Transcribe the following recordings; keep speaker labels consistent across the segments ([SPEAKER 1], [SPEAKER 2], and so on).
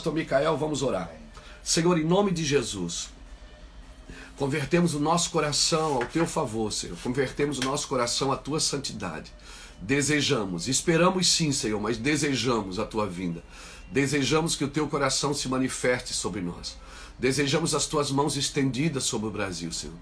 [SPEAKER 1] Pastor Micael, vamos orar. Senhor, em nome de Jesus, convertemos o nosso coração ao teu favor, Senhor. Convertemos o nosso coração à tua santidade. Desejamos, esperamos sim, Senhor, mas desejamos a tua vinda. Desejamos que o teu coração se manifeste sobre nós. Desejamos as tuas mãos estendidas sobre o Brasil, Senhor.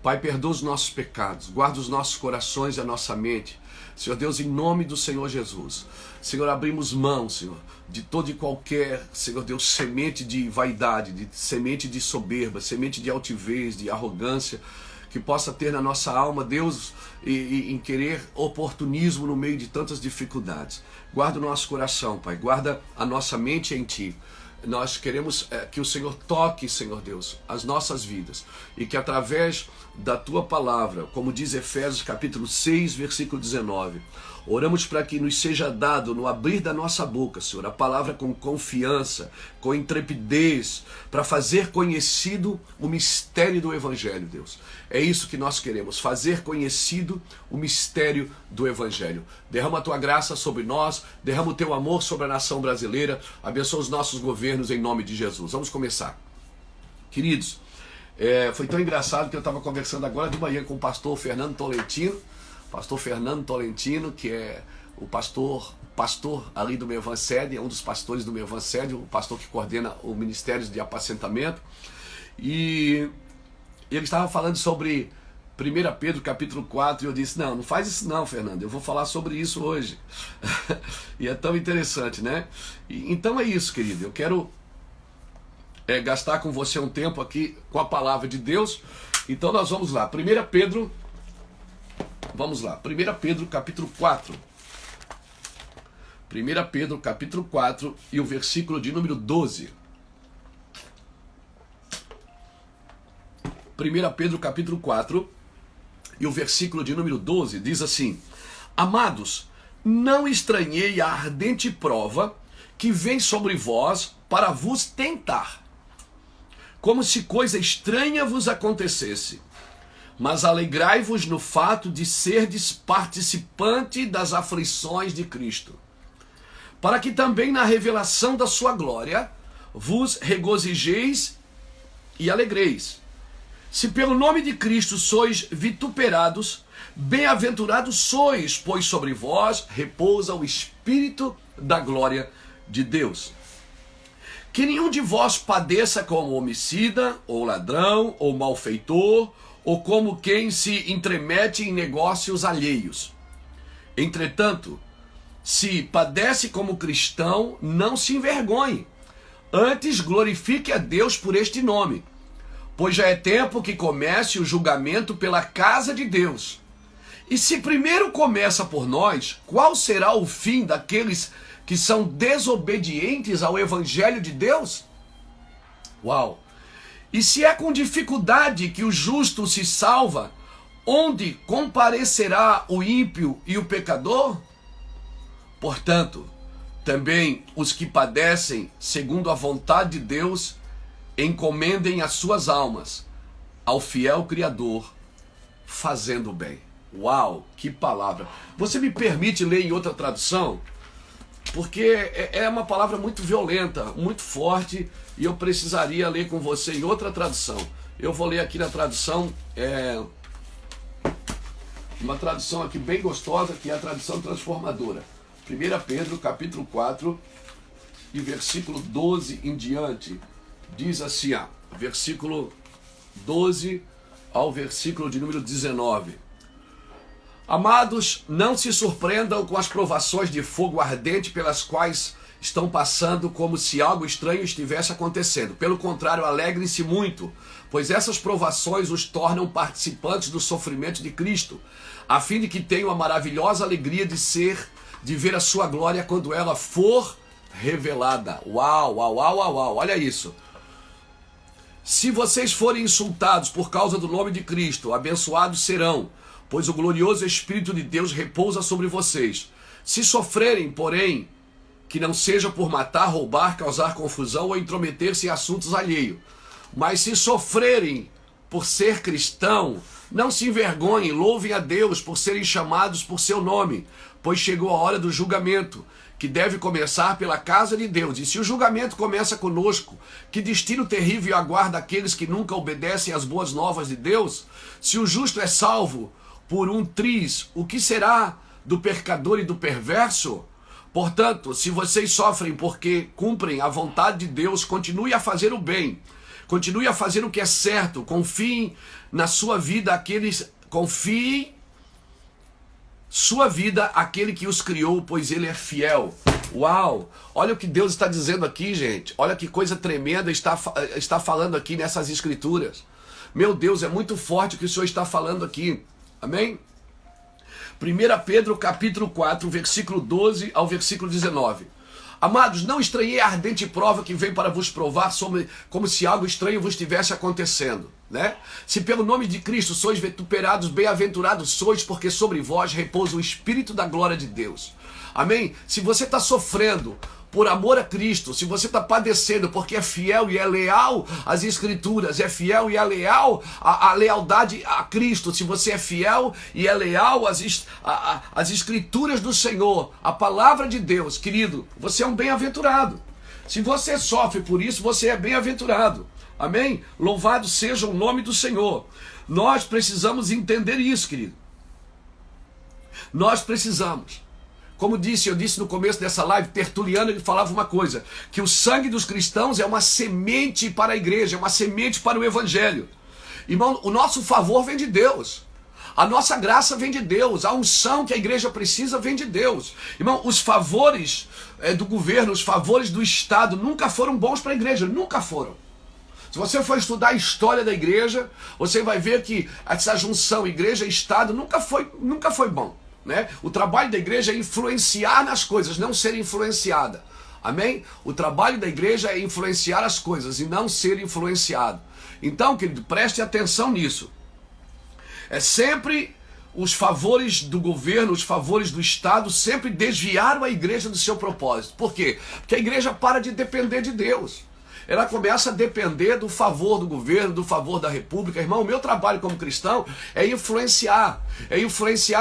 [SPEAKER 1] Pai, perdoa os nossos pecados, guarda os nossos corações e a nossa mente. Senhor Deus, em nome do Senhor Jesus. Senhor, abrimos mão, Senhor, de todo e qualquer, Senhor Deus, semente de vaidade, de semente de soberba, semente de altivez, de arrogância, que possa ter na nossa alma, Deus, em querer oportunismo no meio de tantas dificuldades. Guarda o nosso coração, Pai, guarda a nossa mente em Ti. Nós queremos que o Senhor toque, Senhor Deus, as nossas vidas e que através da Tua palavra, como diz Efésios capítulo 6, versículo 19, oramos para que nos seja dado no abrir da nossa boca, Senhor, a palavra com confiança, com intrepidez, para fazer conhecido o mistério do Evangelho, Deus. É isso que nós queremos, fazer conhecido o mistério do Evangelho. Derrama a Tua graça sobre nós, derrama o Teu amor sobre a nação brasileira, abençoa os nossos governos em nome de Jesus. Vamos começar. Queridos, foi tão engraçado que eu estava conversando agora de manhã com o pastor Fernando Tolentino, que é o pastor ali do Mevan Sede, é um dos pastores do Mevan Sede, o pastor que coordena o Ministério de Apacentamento, e ele estava falando sobre 1 Pedro capítulo 4, e eu disse, não faz isso não, Fernando, eu vou falar sobre isso hoje. E é tão interessante, né? Então é isso, querido, eu quero gastar com você um tempo aqui com a palavra de Deus. Então nós vamos lá, 1 Pedro, vamos lá, 1 Pedro capítulo 4. 1 Pedro capítulo 4 e o versículo de número 12. 1 Pedro capítulo 4 e o versículo de número 12 diz assim: Amados, não estranhei a ardente prova que vem sobre vós para vos tentar, como se coisa estranha vos acontecesse, mas alegrai-vos no fato de serdes participante das aflições de Cristo, para que também na revelação da sua glória vos regozijeis e alegreis. Se pelo nome de Cristo sois vituperados, bem-aventurados sois, pois sobre vós repousa o Espírito da glória de Deus. Que nenhum de vós padeça como homicida, ou ladrão, ou malfeitor, ou como quem se entremete em negócios alheios. Entretanto, se padece como cristão, não se envergonhe, antes glorifique a Deus por este nome, pois já é tempo que comece o julgamento pela casa de Deus. E se primeiro começa por nós, qual será o fim daqueles que são desobedientes ao Evangelho de Deus? Uau! E se é com dificuldade que o justo se salva, onde comparecerá o ímpio e o pecador? Portanto, também os que padecem segundo a vontade de Deus, encomendem as suas almas ao fiel Criador, fazendo o bem. Uau, que palavra! Você me permite ler em outra tradução? Porque é uma palavra muito violenta, muito forte, e eu precisaria ler com você em outra tradução. Eu vou ler aqui na tradução, uma tradução aqui bem gostosa, que é a tradução transformadora. 1 Pedro capítulo 4 e versículo 12 em diante. Diz assim, versículo 12 ao versículo de número 19. Amados, não se surpreendam com as provações de fogo ardente pelas quais estão passando como se algo estranho estivesse acontecendo. Pelo contrário, alegrem-se muito, pois essas provações os tornam participantes do sofrimento de Cristo, a fim de que tenham a maravilhosa alegria de ver a sua glória quando ela for revelada. Uau, uau, uau, uau, uau, olha isso. Se vocês forem insultados por causa do nome de Cristo, abençoados serão, pois o glorioso Espírito de Deus repousa sobre vocês. Se sofrerem, porém, que não seja por matar, roubar, causar confusão ou intrometer-se em assuntos alheios. Mas se sofrerem por ser cristão, não se envergonhem, louvem a Deus por serem chamados por seu nome, pois chegou a hora do julgamento, que deve começar pela casa de Deus. E se o julgamento começa conosco, que destino terrível aguarda aqueles que nunca obedecem às boas novas de Deus? Se o justo é salvo por um triz, o que será do pecador e do perverso? Portanto, se vocês sofrem porque cumprem a vontade de Deus, continue a fazer o bem, continue a fazer o que é certo, confiem na sua vida confiem sua vida àquele que os criou, pois ele é fiel. Uau! Olha o que Deus está dizendo aqui, gente. Olha que coisa tremenda está falando aqui nessas escrituras. Meu Deus, é muito forte o que o Senhor está falando aqui. Amém? 1 Pedro capítulo 4, versículo 12 ao versículo 19. Amados, não estranhei a ardente prova que vem para vos provar como se algo estranho vos estivesse acontecendo, né? Se pelo nome de Cristo sois vituperados, bem-aventurados sois, porque sobre vós repousa o Espírito da glória de Deus. Amém? Se você está sofrendo por amor a Cristo, se você está padecendo porque é fiel e é leal às Escrituras, é fiel e é leal à lealdade a Cristo, se você é fiel e é leal às Escrituras do Senhor, a palavra de Deus, querido, você é um bem-aventurado. Se você sofre por isso, você é bem-aventurado. Amém? Louvado seja o nome do Senhor. Nós precisamos entender isso, querido. Nós precisamos. Como eu disse no começo dessa live, Tertuliano, ele falava uma coisa, que o sangue dos cristãos é uma semente para a igreja, é uma semente para o evangelho. Irmão, o nosso favor vem de Deus. A nossa graça vem de Deus. A unção que a igreja precisa vem de Deus. Irmão, os favores do governo, os favores do Estado nunca foram bons para a igreja, nunca foram. Se você for estudar a história da igreja, você vai ver que essa junção igreja e Estado nunca foi bom. Né? O trabalho da igreja é influenciar nas coisas, não ser influenciada. Amém? O trabalho da igreja é influenciar as coisas e não ser influenciado. Então, querido, preste atenção nisso. É sempre os favores do governo, os favores do Estado, sempre desviaram a igreja do seu propósito. Por quê? Porque a igreja para de depender de Deus. Ela começa a depender do favor do governo, do favor da república. Irmão, o meu trabalho como cristão é influenciar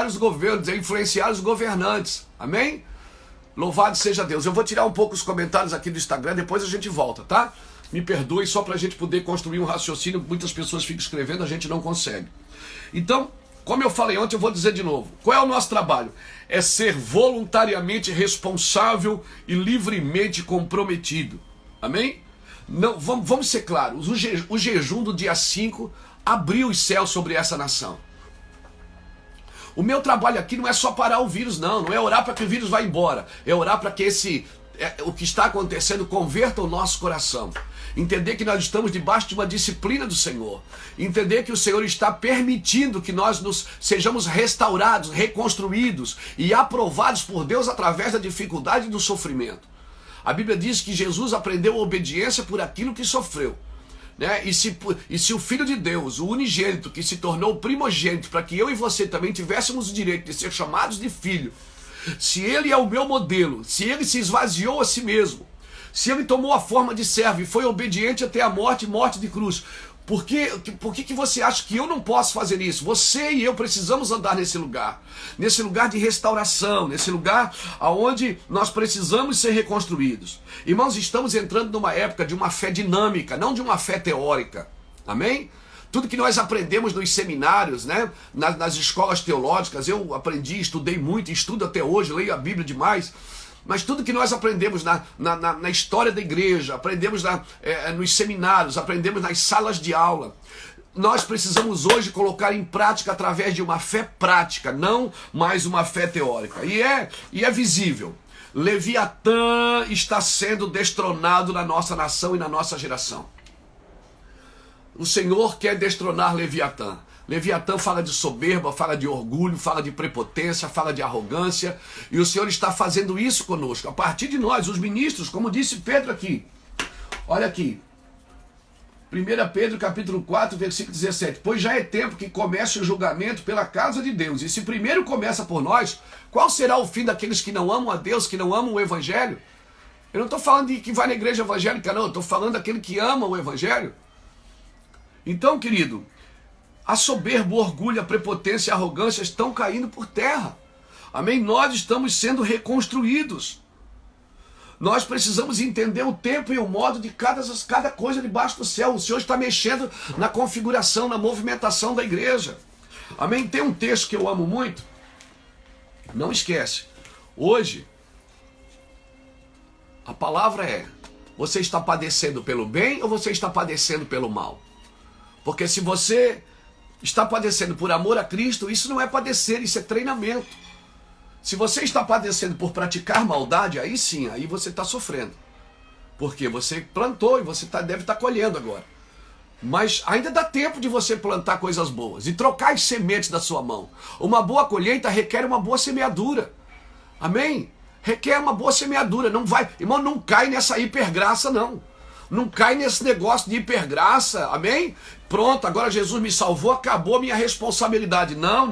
[SPEAKER 1] os governos, é influenciar os governantes. Amém? Louvado seja Deus. Eu vou tirar um pouco os comentários aqui do Instagram, depois a gente volta, tá? Me perdoe, só para a gente poder construir um raciocínio, muitas pessoas ficam escrevendo, a gente não consegue. Então, como eu falei ontem, eu vou dizer de novo. Qual é o nosso trabalho? É ser voluntariamente responsável e livremente comprometido. Amém? Não, vamos ser claros, o jejum do dia 5 abriu os céus sobre essa nação. O meu trabalho aqui não é só parar o vírus, não é orar para que o vírus vá embora, é orar para que o que está acontecendo converta o nosso coração. Entender que nós estamos debaixo de uma disciplina do Senhor. Entender que o Senhor está permitindo que nós sejamos restaurados, reconstruídos e aprovados por Deus através da dificuldade e do sofrimento. A Bíblia diz que Jesus aprendeu a obediência por aquilo que sofreu. Né? E se o Filho de Deus, o unigênito, que se tornou primogênito, para que eu e você também tivéssemos o direito de ser chamados de filho, se ele é o meu modelo, se ele se esvaziou a si mesmo, se ele tomou a forma de servo e foi obediente até a morte de cruz, por que você acha que eu não posso fazer isso? Você e eu precisamos andar nesse lugar de restauração, nesse lugar onde nós precisamos ser reconstruídos. Irmãos, estamos entrando numa época de uma fé dinâmica, não de uma fé teórica. Amém? Tudo que nós aprendemos nos seminários, né, nas escolas teológicas, eu aprendi, estudei muito, estudo até hoje, leio a Bíblia demais. Mas tudo que nós aprendemos na história da igreja, aprendemos nos seminários, aprendemos nas salas de aula, nós precisamos hoje colocar em prática através de uma fé prática, não mais uma fé teórica. E é visível. Leviatã está sendo destronado na nossa nação e na nossa geração. O Senhor quer destronar Leviatã. Leviatã fala de soberba, fala de orgulho, fala de prepotência, fala de arrogância. E o Senhor está fazendo isso conosco, a partir de nós, os ministros, como disse Pedro aqui. Olha aqui. 1 Pedro capítulo 4, versículo 17. Pois já é tempo que comece o julgamento pela casa de Deus. E se primeiro começa por nós, qual será o fim daqueles que não amam a Deus, que não amam o Evangelho? Eu não estou falando de que vai na igreja evangélica, não. Eu estou falando daquele que ama o Evangelho. Então, querido, a soberba, o orgulho, a prepotência e a arrogância estão caindo por terra. Amém? Nós estamos sendo reconstruídos. Nós precisamos entender o tempo e o modo de cada coisa debaixo do céu. O Senhor está mexendo na configuração, na movimentação da igreja. Amém? Tem um texto que eu amo muito. Não esquece. Hoje, a palavra é: você está padecendo pelo bem ou você está padecendo pelo mal? Porque se você está padecendo por amor a Cristo, isso não é padecer, isso é treinamento. Se você está padecendo por praticar maldade, aí sim, aí você está sofrendo. Porque você plantou e você deve estar colhendo agora. Mas ainda dá tempo de você plantar coisas boas e trocar as sementes da sua mão. Uma boa colheita requer uma boa semeadura. Amém? Requer uma boa semeadura. Não vai, irmão, não cai nessa hipergraça, não. Não cai nesse negócio de hipergraça, amém? Pronto, agora Jesus me salvou, acabou a minha responsabilidade. Não.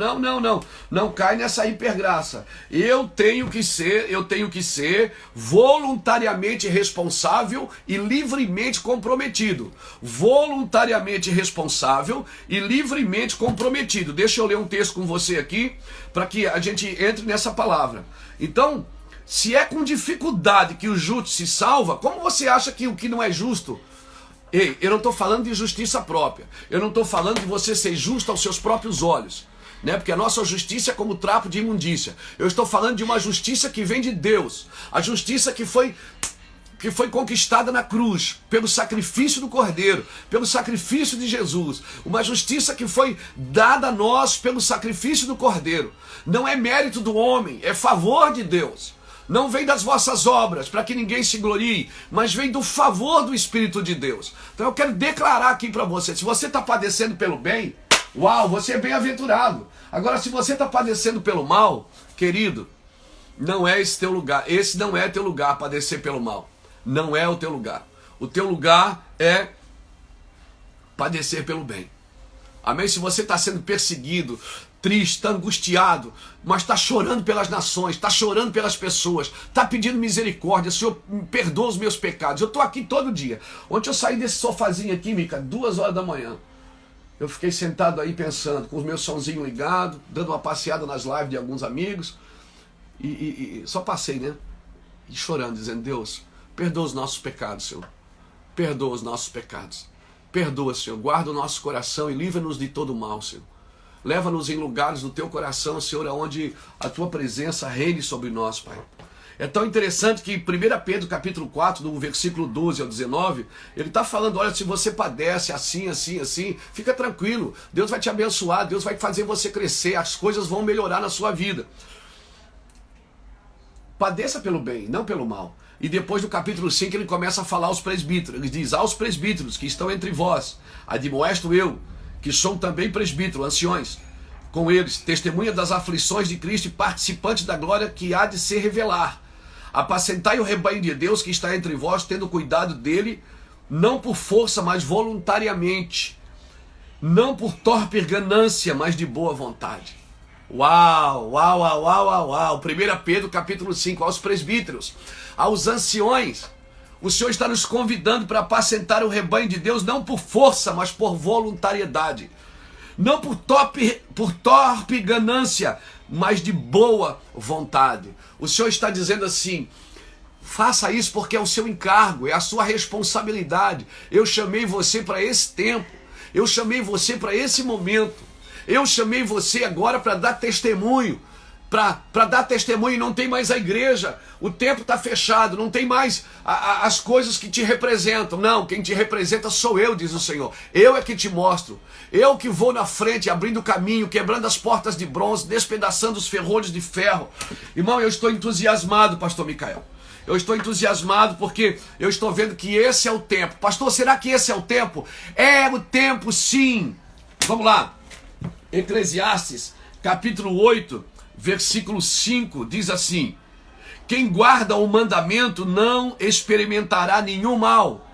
[SPEAKER 1] Não cai nessa hipergraça. Eu tenho que ser voluntariamente responsável e livremente comprometido. Voluntariamente responsável e livremente comprometido. Deixa eu ler um texto com você aqui, para que a gente entre nessa palavra. Então, se é com dificuldade que o justo se salva, como você acha que o que não é justo? Ei, eu não estou falando de justiça própria. Eu não estou falando de você ser justo aos seus próprios olhos, né? Porque a nossa justiça é como trapo de imundícia. Eu estou falando de uma justiça que vem de Deus. A justiça que foi conquistada na cruz, pelo sacrifício do Cordeiro, pelo sacrifício de Jesus. Uma justiça que foi dada a nós pelo sacrifício do Cordeiro. Não é mérito do homem, é favor de Deus. Não vem das vossas obras, para que ninguém se glorie, mas vem do favor do Espírito de Deus. Então eu quero declarar aqui para você, se você está padecendo pelo bem, uau, você é bem-aventurado. Agora, se você está padecendo pelo mal, querido, não é esse teu lugar. Esse não é teu lugar, padecer pelo mal. Não é o teu lugar. O teu lugar é padecer pelo bem. Amém? Se você está sendo perseguido, triste, está angustiado, mas está chorando pelas nações, está chorando pelas pessoas, está pedindo misericórdia, Senhor, perdoa os meus pecados. Eu estou aqui todo dia. Ontem eu saí desse sofazinho aqui, Mica, 2 horas da manhã. Eu fiquei sentado aí pensando, com o meu somzinho ligado, dando uma passeada nas lives de alguns amigos, e só passei, né? E chorando, dizendo: Deus, perdoa os nossos pecados, Senhor. Perdoa os nossos pecados. Perdoa, Senhor. Guarda o nosso coração e livra-nos de todo mal, Senhor. Leva-nos em lugares do teu coração, Senhor, onde a tua presença reine sobre nós, Pai. É tão interessante que 1 Pedro capítulo 4, do versículo 12 ao 19, ele está falando: olha, se você padece assim, fica tranquilo. Deus vai te abençoar, Deus vai fazer você crescer, as coisas vão melhorar na sua vida. Padeça pelo bem, não pelo mal. E depois do capítulo 5 ele começa a falar aos presbíteros. Ele diz: aos presbíteros que estão entre vós, admoesto eu, que sou também presbítero, anciões, com eles, testemunha das aflições de Cristo e participante da glória que há de se revelar. Apacentai o rebanho de Deus que está entre vós, tendo cuidado dele, não por força, mas voluntariamente, não por torpe ganância, mas de boa vontade. Uau! 1 Pedro capítulo 5, aos presbíteros, aos anciões, o Senhor está nos convidando para apacentar o rebanho de Deus, não por força, mas por voluntariedade. Não por torpe ganância, mas de boa vontade. O Senhor está dizendo assim: faça isso porque é o seu encargo, é a sua responsabilidade. Eu chamei você para esse tempo, eu chamei você para esse momento, eu chamei você agora para dar testemunho. Para dar testemunho. Não tem mais a igreja, o templo está fechado, não tem mais as coisas que te representam. Não, quem te representa sou eu, diz o Senhor. Eu é que te mostro, eu que vou na frente, abrindo o caminho, quebrando as portas de bronze, despedaçando os ferrolhos de ferro. Irmão, eu estou entusiasmado, pastor Micael. Eu estou entusiasmado porque eu estou vendo que esse é o tempo. Pastor, será que esse é o tempo? É o tempo, sim. Vamos lá, Eclesiastes capítulo 8, versículo 5, diz assim: quem guarda o mandamento não experimentará nenhum mal.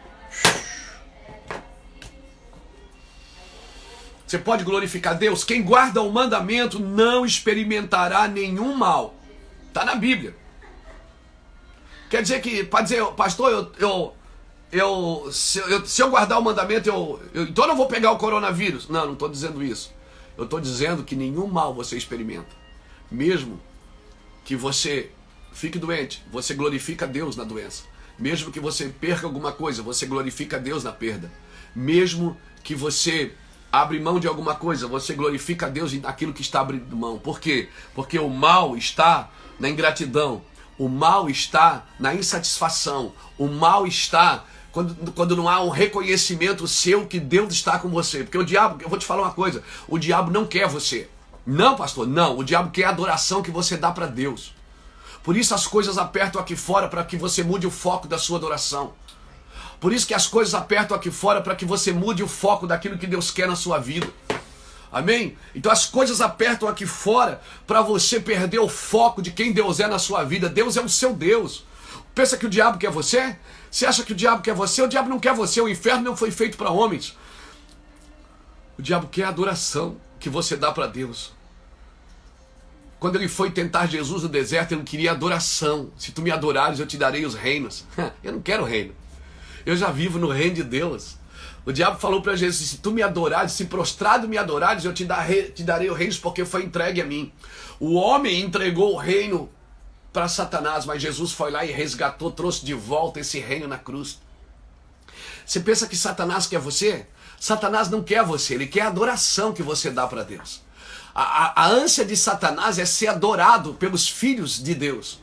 [SPEAKER 1] Você pode glorificar Deus? Quem guarda o mandamento não experimentará nenhum mal. Está na Bíblia. Quer dizer que, para dizer, pastor, se eu guardar o mandamento, então eu não vou pegar o coronavírus. Não estou dizendo isso. Eu estou dizendo que nenhum mal você experimenta. Mesmo que você fique doente, você glorifica a Deus na doença. Mesmo que você perca alguma coisa, você glorifica a Deus na perda. Mesmo que você abre mão de alguma coisa, você glorifica a Deus naquilo que está abrindo mão. Por quê? Porque o mal está na ingratidão, o mal está na insatisfação, o mal está quando não há um reconhecimento seu que Deus está com você. Porque o diabo, eu vou te falar uma coisa, o diabo não quer você. Não, pastor, não, o diabo quer a adoração que você dá para Deus. Por isso as coisas apertam aqui fora para que você mude o foco da sua adoração. Por isso que as coisas apertam aqui fora para que você mude o foco daquilo que Deus quer na sua vida. Amém? Então as coisas apertam aqui fora para você perder o foco de quem Deus é na sua vida. Deus é o seu Deus. Pensa que o diabo quer você? Você acha que o diabo quer você? O diabo não quer você. O inferno não foi feito para homens. O diabo quer a adoração que você dá para Deus. Quando ele foi tentar Jesus no deserto, ele queria adoração. Se tu me adorares, eu te darei os reinos. Eu não quero reino. Eu já vivo no reino de Deus. O diabo falou para Jesus, se tu me adorares, se prostrado me adorares, eu te darei o reino, porque foi entregue a mim. O homem entregou o reino para Satanás, mas Jesus foi lá e resgatou, trouxe de volta esse reino na cruz. Você pensa que Satanás quer você? Satanás não quer você, ele quer a adoração que você dá para Deus. A ânsia de Satanás é ser adorado pelos filhos de Deus.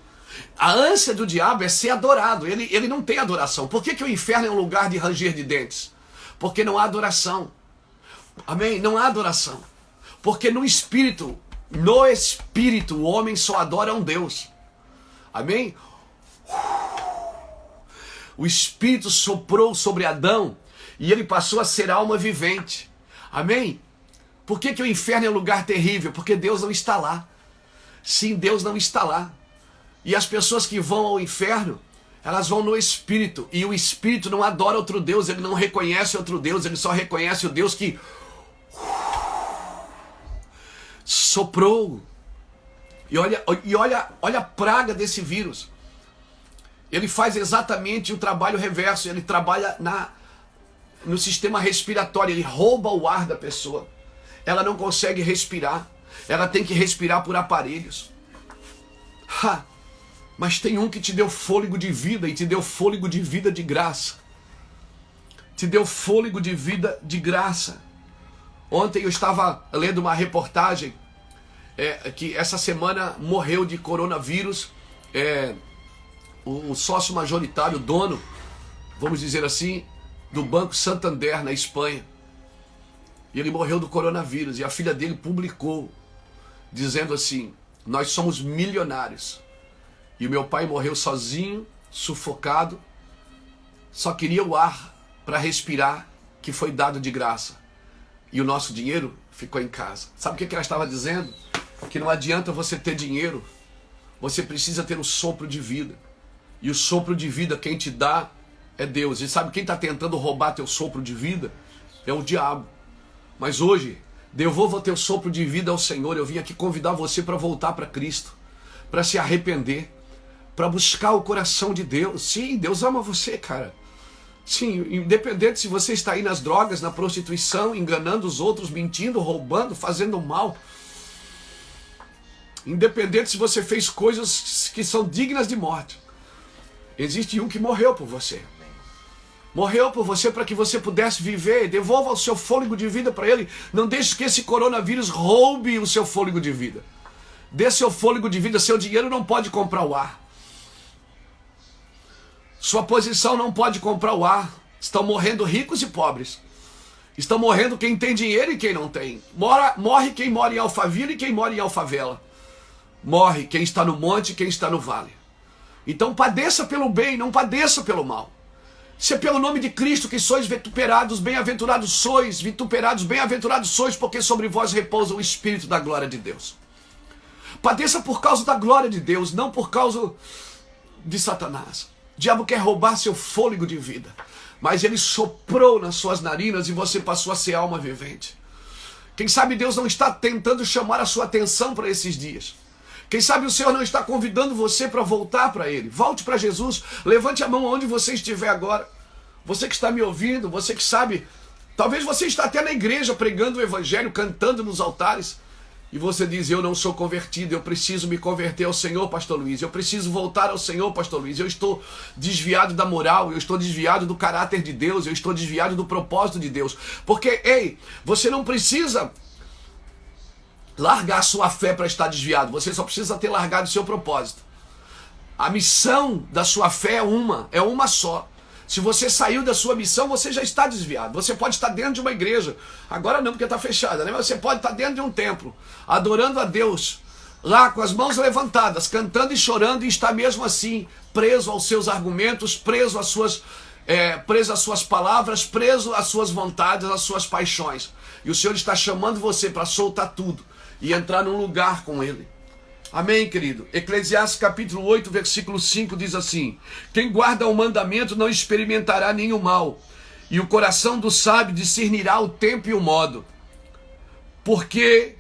[SPEAKER 1] A ânsia do diabo é ser adorado. Ele não tem adoração. Por que o inferno é um lugar de ranger de dentes? Porque não há adoração. Amém? Não há adoração. Porque no espírito, o homem só adora um Deus. Amém? O Espírito soprou sobre Adão e ele passou a ser alma vivente. Amém? Por que o inferno é um lugar terrível? Porque Deus não está lá. Sim, Deus não está lá. E as pessoas que vão ao inferno, elas vão no Espírito. E o Espírito não adora outro Deus, ele não reconhece outro Deus, ele só reconhece o Deus que soprou. E olha a praga desse vírus. Ele faz exatamente o trabalho reverso, ele trabalha no sistema respiratório, ele rouba o ar da pessoa. Ela não consegue respirar, ela tem que respirar por aparelhos. Mas tem um que te deu fôlego de vida, e te deu fôlego de vida de graça. Te deu fôlego de vida de graça. Ontem eu estava lendo uma reportagem que essa semana morreu de coronavírus o sócio majoritário, dono, vamos dizer assim, do Banco Santander na Espanha. E ele morreu do coronavírus, e a filha dele publicou, dizendo assim, nós somos milionários. E o meu pai morreu sozinho, sufocado, só queria o ar para respirar, que foi dado de graça. E o nosso dinheiro ficou em casa. Sabe o que ela estava dizendo? Que não adianta você ter dinheiro, você precisa ter um sopro de vida. E o sopro de vida quem te dá é Deus. E sabe quem está tentando roubar teu sopro de vida? É o diabo. Mas hoje, devolva teu sopro de vida ao Senhor. Eu vim aqui convidar você para voltar para Cristo, para se arrepender, para buscar o coração de Deus. Sim, Deus ama você, cara. Sim, independente se você está aí nas drogas, na prostituição, enganando os outros, mentindo, roubando, fazendo mal. Independente se você fez coisas que são dignas de morte. Existe um que morreu por você. Morreu por você para que você pudesse viver. Devolva o seu fôlego de vida para ele. Não deixe que esse coronavírus roube o seu fôlego de vida. Dê seu fôlego de vida. Seu dinheiro não pode comprar o ar. Sua posição não pode comprar o ar. Estão morrendo ricos e pobres. Estão morrendo quem tem dinheiro e quem não tem. Morre quem mora em Alphaville e quem mora em Alfavela. Morre quem está no monte e quem está no vale. Então padeça pelo bem, não padeça pelo mal. Se é pelo nome de Cristo que sois vituperados, bem-aventurados sois, vituperados, bem-aventurados sois, porque sobre vós repousa o Espírito da glória de Deus. Padeça por causa da glória de Deus, não por causa de Satanás. O diabo quer roubar seu fôlego de vida, mas ele soprou nas suas narinas e você passou a ser alma vivente. Quem sabe Deus não está tentando chamar a sua atenção para esses dias. Quem sabe o Senhor não está convidando você para voltar para Ele. Volte para Jesus. Levante a mão onde você estiver agora. Você que está me ouvindo, você que sabe. Talvez você está até na igreja pregando o Evangelho, cantando nos altares. E você diz, eu não sou convertido, eu preciso me converter ao Senhor, pastor Luiz, eu preciso voltar ao Senhor, pastor Luiz, eu estou desviado da moral, eu estou desviado do caráter de Deus, eu estou desviado do propósito de Deus. Porque, ei, você não precisa largar a sua fé para estar desviado, você só precisa ter largado o seu propósito. A missão da sua fé é uma só. Se você saiu da sua missão, você já está desviado. Você pode estar dentro de uma igreja. Agora não, porque está fechada, né? Mas você pode estar dentro de um templo, adorando a Deus, lá com as mãos levantadas, cantando e chorando, e está mesmo assim, preso aos seus argumentos, preso às suas palavras, preso às suas vontades, às suas paixões. E o Senhor está chamando você para soltar tudo e entrar num lugar com Ele. Amém, querido? Eclesiastes capítulo 8, versículo 5 diz assim: quem guarda o mandamento não experimentará nenhum mal, e o coração do sábio discernirá o tempo e o modo. Porque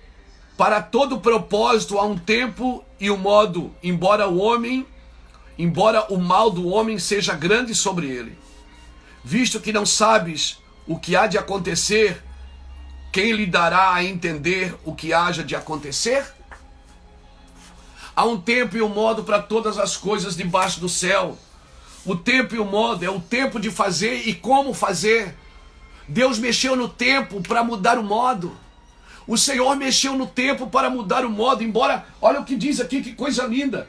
[SPEAKER 1] para todo propósito há um tempo e um modo, embora o mal do homem seja grande sobre ele. Visto que não sabes o que há de acontecer, quem lhe dará a entender o que haja de acontecer? Há um tempo e um modo para todas as coisas debaixo do céu. O tempo e o modo é o tempo de fazer e como fazer. Deus mexeu no tempo para mudar o modo. O Senhor mexeu no tempo para mudar o modo, embora, olha o que diz aqui, que coisa linda.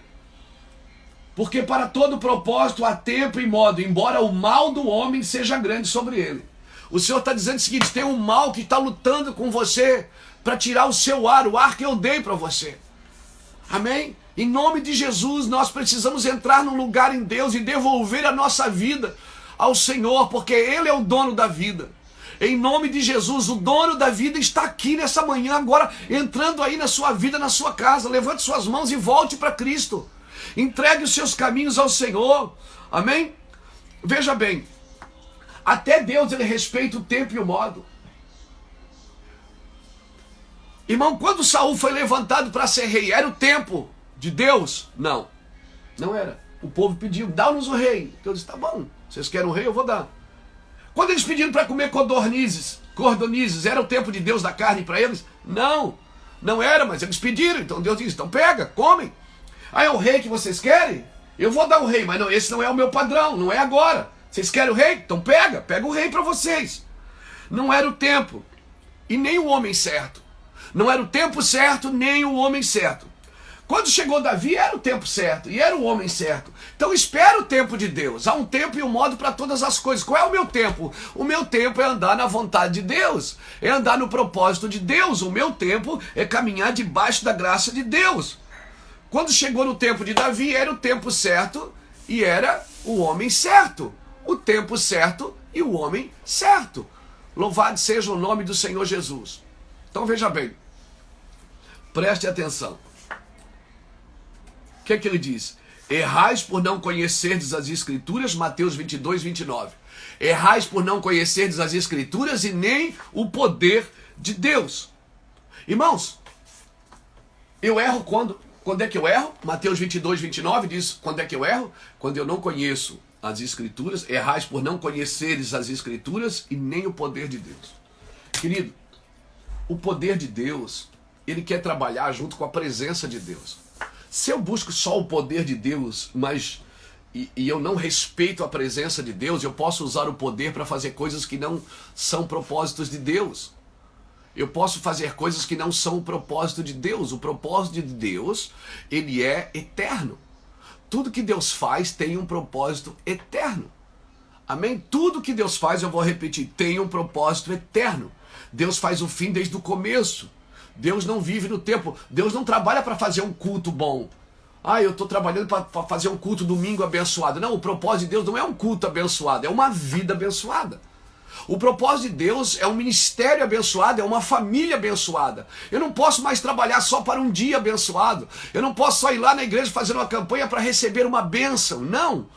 [SPEAKER 1] Porque para todo propósito há tempo e modo, embora o mal do homem seja grande sobre ele. O Senhor está dizendo o seguinte, tem um mal que está lutando com você para tirar o seu ar, o ar que eu dei para você. Amém? Em nome de Jesus, nós precisamos entrar num lugar em Deus e devolver a nossa vida ao Senhor, porque Ele é o dono da vida. Em nome de Jesus, o dono da vida está aqui nessa manhã, agora entrando aí na sua vida, na sua casa. Levante suas mãos e volte para Cristo. Entregue os seus caminhos ao Senhor. Amém? Veja bem, até Deus ele respeita o tempo e o modo. Irmão, quando Saul foi levantado para ser rei, era o tempo de Deus? Não, não era. O povo pediu, dá-nos o rei. Deus disse, tá bom, vocês querem um rei, eu vou dar. Quando eles pediram para comer cordonizes, era o tempo de Deus da carne para eles? Não, não era, mas eles pediram. Então Deus disse, então pega, comem. Ah, é o rei que vocês querem? Eu vou dar o rei, mas não, esse não é o meu padrão, não é agora. Vocês querem o rei? Então pega o rei para vocês. Não era o tempo e nem o homem certo. Não era o tempo certo, nem o homem certo. Quando chegou Davi, era o tempo certo e era o homem certo. Então espera o tempo de Deus. Há um tempo e um modo para todas as coisas. Qual é o meu tempo? O meu tempo é andar na vontade de Deus. É andar no propósito de Deus. O meu tempo é caminhar debaixo da graça de Deus. Quando chegou no tempo de Davi, era o tempo certo e era o homem certo. O tempo certo e o homem certo. Louvado seja o nome do Senhor Jesus. Então veja bem, preste atenção. O que é que ele diz? Errais por não conhecerdes as Escrituras, Mateus 22, 29. Errais por não conhecerdes as Escrituras e nem o poder de Deus. Irmãos, eu erro quando é que eu erro? Mateus 22, 29 diz, quando é que eu erro? Quando eu não conheço as Escrituras, errais por não conheceres as Escrituras e nem o poder de Deus. Querido, o poder de Deus, ele quer trabalhar junto com a presença de Deus. Se eu busco só o poder de Deus, mas e eu não respeito a presença de Deus, eu posso usar o poder para fazer coisas que não são propósitos de Deus. Eu posso fazer coisas que não são o propósito de Deus. O propósito de Deus, ele é eterno. Tudo que Deus faz tem um propósito eterno. Amém? Tudo que Deus faz, eu vou repetir, tem um propósito eterno. Deus faz o fim desde o começo. Deus não vive no tempo. Deus não trabalha para fazer um culto bom. Ah, eu estou trabalhando para fazer um culto domingo abençoado. Não, o propósito de Deus não é um culto abençoado, é uma vida abençoada. O propósito de Deus é um ministério abençoado, é uma família abençoada. Eu não posso mais trabalhar só para um dia abençoado. Eu não posso só ir lá na igreja fazer uma campanha para receber uma bênção. Não.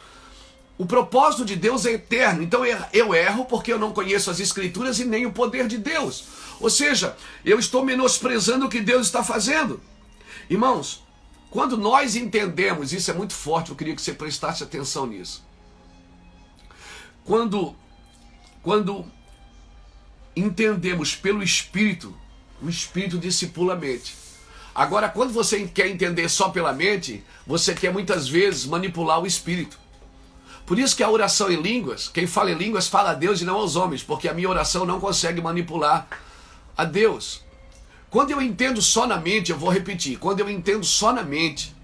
[SPEAKER 1] O propósito de Deus é eterno. Então eu erro porque eu não conheço as Escrituras e nem o poder de Deus. Ou seja, eu estou menosprezando o que Deus está fazendo. Irmãos, quando nós entendemos, isso é muito forte, eu queria que você prestasse atenção nisso. Quando entendemos pelo Espírito, o Espírito discipula a mente. Agora, quando você quer entender só pela mente, você quer muitas vezes manipular o espírito. Por isso que a oração em línguas, quem fala em línguas fala a Deus e não aos homens, porque a minha oração não consegue manipular a Deus. Quando eu entendo só na mente, eu vou repetir, quando eu entendo só na mente,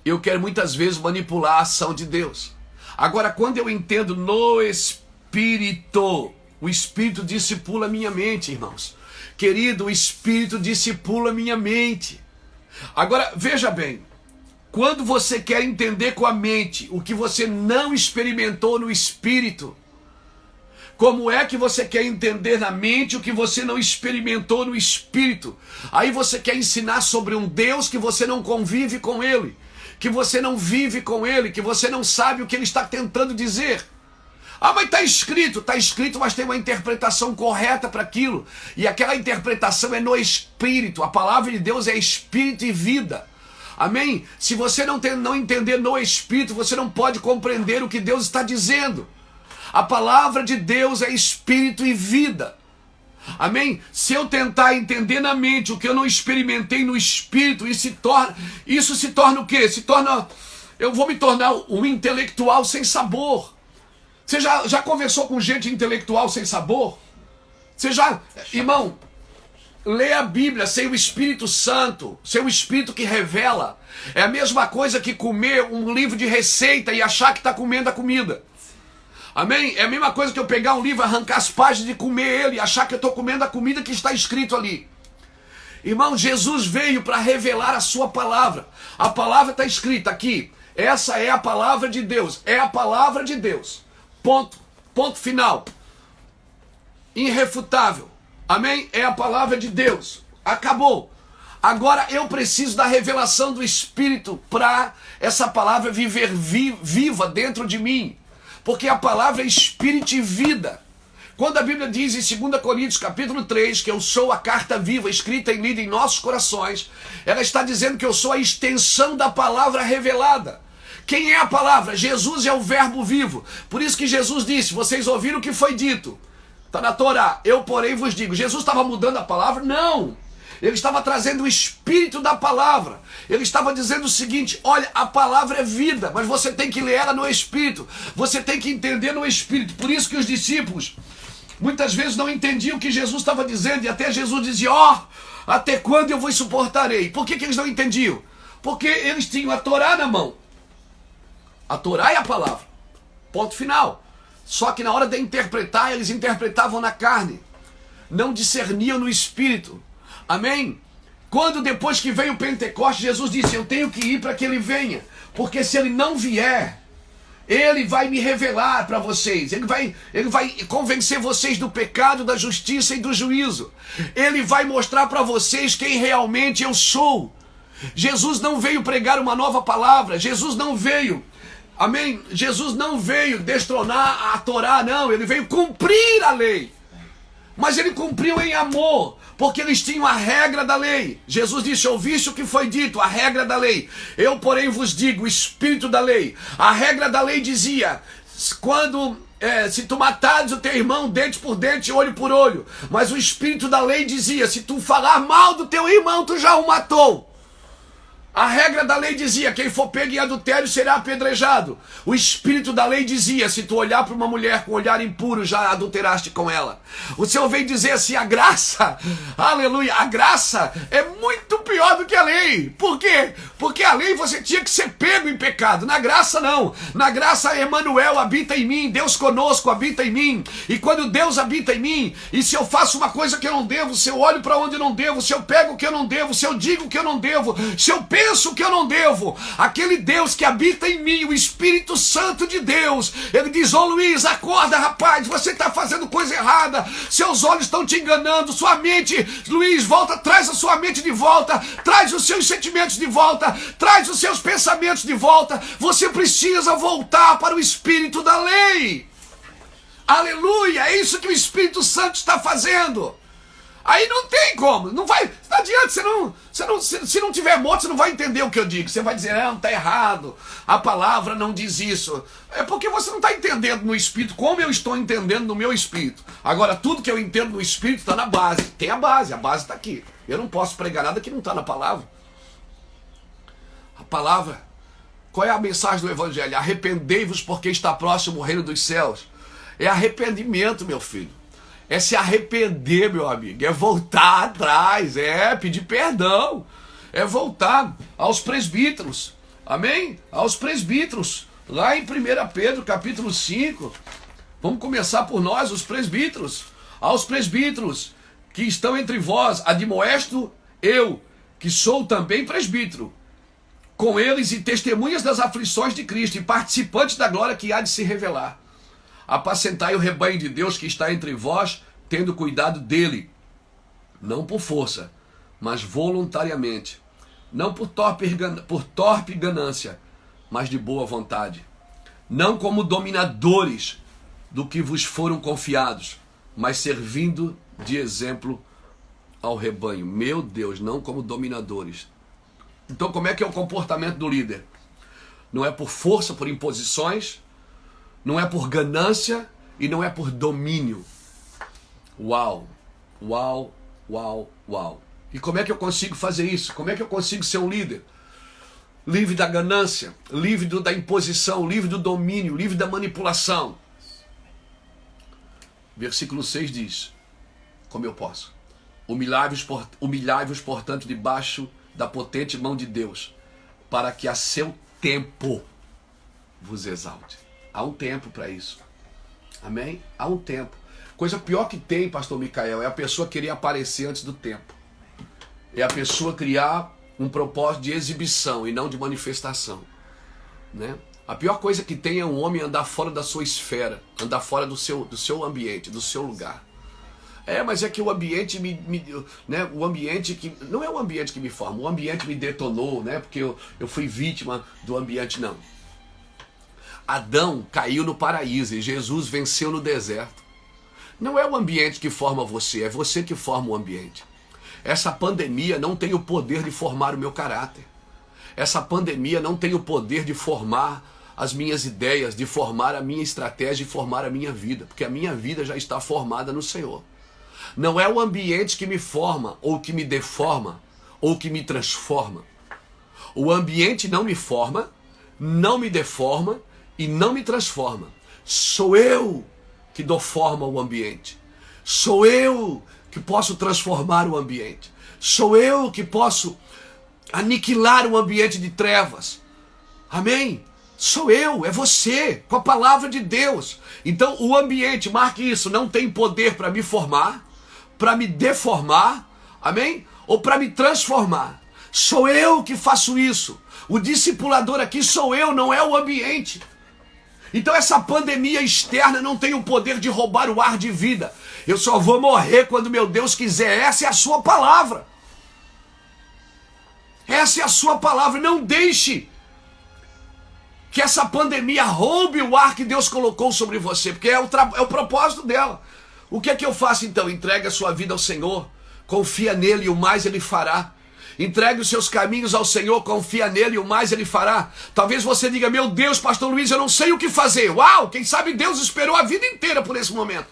[SPEAKER 1] eu quero muitas vezes manipular a ação de Deus. Agora, quando eu entendo no Espírito, o Espírito discipula a minha mente, irmãos. Querido, o Espírito discipula a minha mente. Agora, veja bem, quando você quer entender com a mente o que você não experimentou no Espírito, como é que você quer entender na mente o que você não experimentou no Espírito? Aí você quer ensinar sobre um Deus que você não convive com Ele, que você não vive com Ele, que você não sabe o que Ele está tentando dizer. Ah, mas está escrito, mas tem uma interpretação correta para aquilo. E aquela interpretação é no Espírito. A palavra de Deus é Espírito e vida. Amém? Se você não entender no Espírito, você não pode compreender o que Deus está dizendo. A palavra de Deus é Espírito e vida. Amém? Se eu tentar entender na mente o que eu não experimentei no Espírito, isso se torna o quê? Eu vou me tornar um intelectual sem sabor. Você já conversou com gente intelectual sem sabor? Irmão, lê a Bíblia sem o Espírito Santo, sem o Espírito que revela. É a mesma coisa que comer um livro de receita e achar que está comendo a comida. Amém? É a mesma coisa que eu pegar um livro, arrancar as páginas e comer ele e achar que eu estou comendo a comida que está escrito ali. Irmão, Jesus veio para revelar a sua palavra. A palavra está escrita aqui. Essa é a palavra de Deus. É a palavra de Deus. Ponto final. Irrefutável. Amém? É a palavra de Deus. Acabou. Agora eu preciso da revelação do Espírito para essa palavra viver viva dentro de mim. Porque a palavra é Espírito e vida. Quando a Bíblia diz em 2 Coríntios capítulo 3 que eu sou a carta viva escrita e lida em nossos corações, ela está dizendo que eu sou a extensão da palavra revelada. Quem é a palavra? Jesus é o verbo vivo. Por isso que Jesus disse, vocês ouviram o que foi dito. Está na Torá, eu porém vos digo. Jesus estava mudando a palavra? Não. Ele estava trazendo o espírito da palavra. Ele estava dizendo o seguinte, olha, a palavra é vida, mas você tem que ler ela no Espírito. Você tem que entender no Espírito. Por isso que os discípulos muitas vezes não entendiam o que Jesus estava dizendo. E até Jesus dizia, até quando eu vos suportarei? Por que eles não entendiam? Porque eles tinham a Torá na mão. A Torá é a palavra. Ponto final. Só que na hora de interpretar, eles interpretavam na carne. Não discerniam no Espírito. Amém? Quando depois que veio o Pentecostes, Jesus disse, eu tenho que ir para que ele venha. Porque se ele não vier, ele vai me revelar para vocês. Ele vai convencer vocês do pecado, da justiça e do juízo. Ele vai mostrar para vocês quem realmente eu sou. Jesus não veio pregar uma nova palavra. Jesus não veio... Amém? Jesus não veio destronar a Torá, não. Ele veio cumprir a lei. Mas ele cumpriu em amor, porque eles tinham a regra da lei. Jesus disse, ouviste o que foi dito, a regra da lei. Eu, porém, vos digo, o espírito da lei. A regra da lei dizia, se tu matares o teu irmão, dente por dente, olho por olho. Mas o espírito da lei dizia, se tu falar mal do teu irmão, tu já o matou. A regra da lei dizia, quem for pego em adultério será apedrejado. O espírito da lei dizia, se tu olhar para uma mulher com olhar impuro, já adulteraste com ela. O Senhor veio dizer assim, a graça, aleluia, a graça é muito pior do que a lei. Por quê? Porque a lei você tinha que ser pego em pecado. Na graça não. Na graça Emmanuel habita em mim, Deus conosco habita em mim. E quando Deus habita em mim, e se eu faço uma coisa que eu não devo, se eu olho para onde eu não devo, se eu pego o que eu não devo, se eu digo o que eu não devo, se eu penso o que eu não devo, aquele Deus que habita em mim, o Espírito Santo de Deus, ele diz, Luiz, acorda rapaz, você está fazendo coisa errada, seus olhos estão te enganando, sua mente, Luiz, volta, traz a sua mente de volta, traz os seus sentimentos de volta, traz os seus pensamentos de volta, você precisa voltar para o Espírito da lei. Aleluia, é isso que o Espírito Santo está fazendo. Aí não tem como, não vai, Não adianta, se não tiver morto, você não vai entender o que eu digo. Você vai dizer, não, está errado, a palavra não diz isso. É porque você não está entendendo no espírito como eu estou entendendo no meu espírito. Agora, tudo que eu entendo no espírito está na base. Tem a base está aqui. Eu não posso pregar nada que não está na palavra. A palavra, qual é a mensagem do evangelho? Arrependei-vos porque está próximo o reino dos céus. É arrependimento, meu filho. É se arrepender, meu amigo. É voltar atrás. É pedir perdão. É voltar aos presbíteros. Amém? Aos presbíteros. Lá em 1 Pedro, capítulo 5. Vamos começar por nós, os presbíteros. Aos presbíteros que estão entre vós, admoesto eu, que sou também presbítero, com eles e testemunhas das aflições de Cristo e participantes da glória que há de se revelar. Apacentai o rebanho de Deus que está entre vós, tendo cuidado dele, não por força, mas voluntariamente, não por torpe ganância, mas de boa vontade, não como dominadores do que vos foram confiados, mas servindo de exemplo ao rebanho. Meu Deus, não como dominadores. Então, como é que é o comportamento do líder? Não é por força, por imposições, não é por ganância e não é por domínio. Uau, uau, uau, uau. E como é que eu consigo fazer isso? Como é que eu consigo ser um líder? Livre da ganância, livre da imposição, livre do domínio, livre da manipulação. Versículo 6 diz, como eu posso? Humilhai-vos, portanto, debaixo da potente mão de Deus, para que a seu tempo vos exalte. Há um tempo para isso. Amém? Há um tempo. Coisa pior que tem, pastor Micael, é a pessoa querer aparecer antes do tempo. É a pessoa criar um propósito de exibição e não de manifestação. Né? A pior coisa que tem é um homem andar fora da sua esfera, andar fora do seu ambiente, do seu lugar. Mas é que o ambiente né, o ambiente que não é o ambiente que me forma, o ambiente me detonou, né? Porque eu fui vítima do ambiente, não. Adão caiu no paraíso e Jesus venceu no deserto. Não é o ambiente que forma você, é você que forma o ambiente. Essa pandemia não tem o poder de formar o meu caráter. Essa pandemia não tem o poder de formar as minhas ideias, de formar a minha estratégia e formar a minha vida, porque a minha vida já está formada no Senhor. Não é o ambiente que me forma, ou que me deforma, ou que me transforma. O ambiente não me forma, não me deforma e não me transforma. Sou eu que dou forma ao ambiente. Sou eu que posso transformar o ambiente. Sou eu que posso aniquilar o ambiente de trevas. Amém? Sou eu, é você, com a palavra de Deus. Então o ambiente, marque isso, não tem poder para me formar, para me deformar, amém? Ou para me transformar. Sou eu que faço isso. O discipulador aqui sou eu, não é o ambiente. Então essa pandemia externa não tem o poder de roubar o ar de vida. Eu só vou morrer quando meu Deus quiser. Essa é a sua palavra. Essa é a sua palavra. Não deixe que essa pandemia roube o ar que Deus colocou sobre você, porque é o propósito dela. O que é que eu faço então? Entregue a sua vida ao Senhor, confia nele e o mais ele fará. Entregue os seus caminhos ao Senhor, confia nele e o mais ele fará. Talvez você diga, meu Deus, pastor Luiz, eu não sei o que fazer. Uau, quem sabe Deus esperou a vida inteira por esse momento.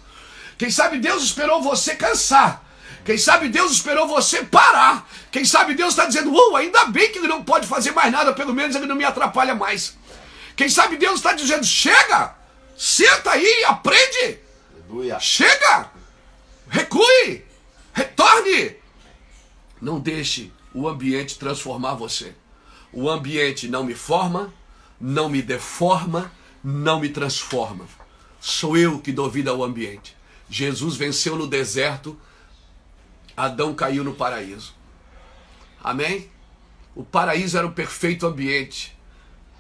[SPEAKER 1] Quem sabe Deus esperou você cansar. Quem sabe Deus esperou você parar. Quem sabe Deus está dizendo, ainda bem que ele não pode fazer mais nada, pelo menos ele não me atrapalha mais. Quem sabe Deus está dizendo, chega, senta aí, aprende. Aleluia. Chega, recue, retorne. Não deixe o ambiente transformar você. O ambiente não me forma, não me deforma, não me transforma. Sou eu que dou vida ao ambiente. Jesus venceu no deserto, Adão caiu no paraíso. Amém? O paraíso era o perfeito ambiente,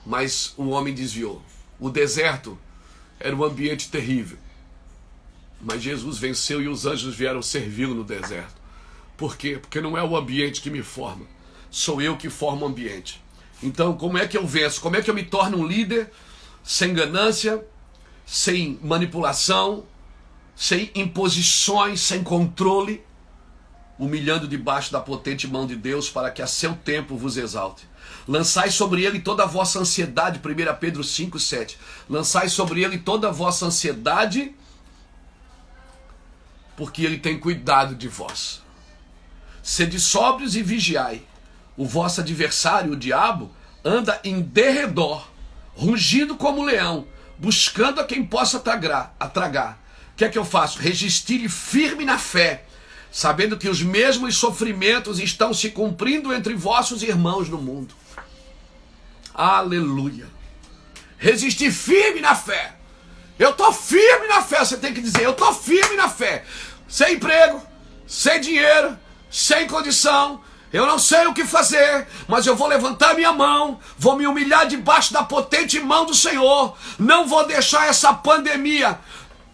[SPEAKER 1] mas o homem desviou. O deserto era um ambiente terrível, mas Jesus venceu e os anjos vieram servi-lo no deserto. Por quê? Porque não é o ambiente que me forma, sou eu que formo o ambiente. Então, como é que eu venço? Como é que eu me torno um líder sem ganância, sem manipulação, sem imposições, sem controle? humilhando debaixo da potente mão de Deus, para que a seu tempo vos exalte. Lançai sobre ele toda a vossa ansiedade, 1 Pedro 5:7. Lançai sobre ele toda a vossa ansiedade, porque ele tem cuidado de vós. Sede sóbrios e vigiai. O vosso adversário, o diabo, anda em derredor, rugindo como leão, buscando a quem possa atragar. O que é que eu faço? Resistir firme na fé, sabendo que os mesmos sofrimentos estão se cumprindo entre vossos irmãos no mundo. Aleluia. Resistir firme na fé. Eu estou firme na fé. Você tem que dizer, eu estou firme na fé. Sem emprego, sem dinheiro, sem condição. Eu não sei o que fazer, mas eu vou levantar minha mão, vou me humilhar debaixo da potente mão do Senhor. Não vou deixar essa pandemia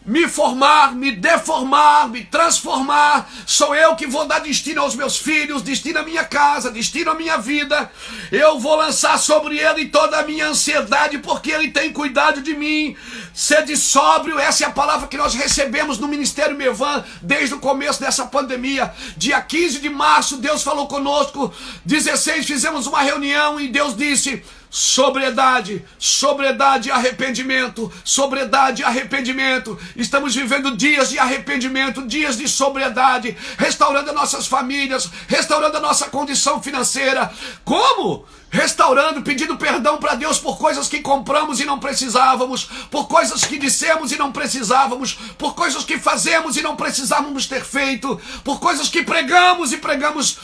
[SPEAKER 1] me formar, me deformar, me transformar. Sou eu que vou dar destino aos meus filhos, destino à minha casa, destino à minha vida. Eu vou lançar sobre ele toda a minha ansiedade, porque ele tem cuidado de mim. Sede sóbrio, essa é a palavra que nós recebemos no Ministério Mevan desde o começo dessa pandemia. Dia 15 de março, Deus falou conosco. 16, fizemos uma reunião e Deus disse: sobriedade, sobriedade e arrependimento, sobriedade e arrependimento. Estamos vivendo dias de arrependimento, dias de sobriedade, restaurando as nossas famílias, restaurando a nossa condição financeira. Como? Restaurando, pedindo perdão para Deus por coisas que compramos e não precisávamos, por coisas que dissemos e não precisávamos, por coisas que fazemos e não precisávamos ter feito, por coisas que pregamos e pregamos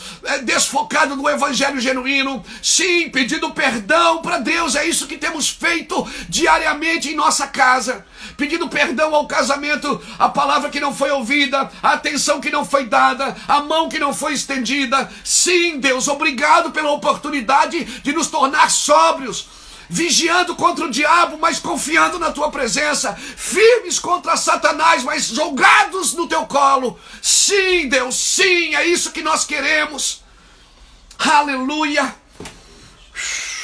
[SPEAKER 1] desfocado do evangelho genuíno. Sim, pedindo perdão para Deus. É isso que temos feito diariamente em nossa casa, pedindo perdão ao casamento, a palavra que não foi ouvida, a atenção que não foi dada, a mão que não foi estendida. Sim, Deus, obrigado pela oportunidade de nos tornar sóbrios, vigiando contra o diabo, mas confiando na tua presença, firmes contra Satanás, mas jogados no teu colo. Sim, Deus, sim, é isso que nós queremos. Aleluia.